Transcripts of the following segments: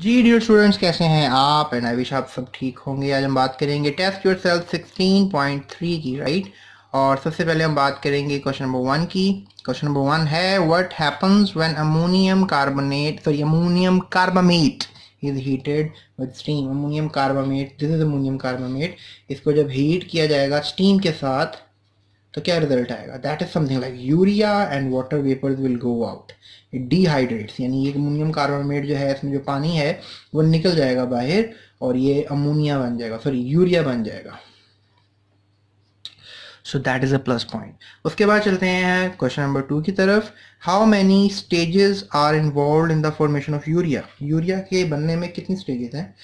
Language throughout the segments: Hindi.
जी डियर स्टूडेंट्स, कैसे हैं आप? एंड आई विश आप सब ठीक होंगे। आज हम बात करेंगे टेस्ट योरसेल्फ 16.3 की, राइट। और सबसे पहले हम बात करेंगे क्वेश्चन नंबर 1 की। क्वेश्चन नंबर 1 है what happens when ammonium carbamate is heated with steam. Ammonium carbamate, this is ammonium carbamate. इसको जब हीट किया जाएगा स्टीम के साथ तो क्या रिजल्ट आएगा? That is something like urea and water vapours will go out. It dehydrates, यानी ये अमोनियम कार्बोनेट जो है, इसमें जो पानी है वो निकल जाएगा बाहर और ये अमोनिया बन जाएगा, सॉरी यूरिया बन जाएगा। So that is a plus point. उसके बाद चलते हैं क्वेश्चन नंबर 2 की तरफ। How many stages are involve in the formation of urea? Urea के बनने में कितनी स्टेजेस हैं?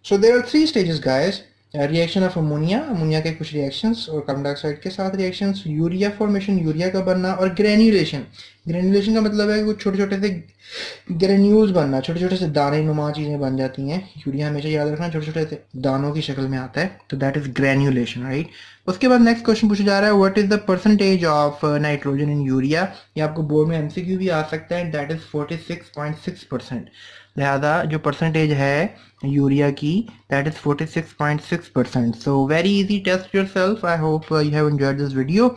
So there are 3 stages guys. Reaction of ammonia, ammonia के कुछ रिएक्शंस और कार्बन डाइऑक्साइड के साथ रिएक्शंस, यूरिया फॉर्मेशन, यूरिया का बनना, और ग्रेन्युलेशन। ग्रेन्युलेशन का मतलब है कुछ छोटे छोटे से ग्रेन्यूल्स बनना, छोटे छोटे से दाने नुमा चीज़ें बन जाती हैं। यूरिया हमेशा याद रखना छोटे छोटे से दानों की शक्ल में आता है, तो दैट इज ग्रेन्युलेशन, राइट। उसके बाद नेक्स्ट क्वेश्चन पूछा जा रहा है what is the percentage of nitrogen in urea. ये आपको बोर्ड में एमसीक्यू भी आ सकता है। That is 46.6%। लिहाजा जो परसेंटेज है यूरिया की, that is 46.6%। So very easy, test yourself. I hope you have enjoyed this video.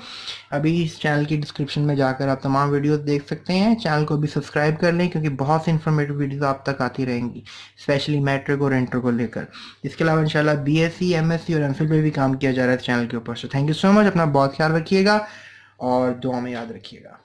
अभी इस चैनल की डिस्क्रिप्शन में जाकर आप तमाम वीडियोस देख सकते हैं। चैनल को भी सब्सक्राइब कर लें क्योंकि बहुत सी इंफॉर्मेटिव वीडियोस आप तक आती रहेंगी, स्पेशली मैट्रिक और इंटर को लेकर। इसके अलावा इंशाल्लाह बीएससी, एमएससी और एमफिल पे भी काम किया जा रहा है इस चैनल के ऊपर। So thank you so much, अपना बहुत ख्याल रखिएगा और दुआ में याद रखिएगा।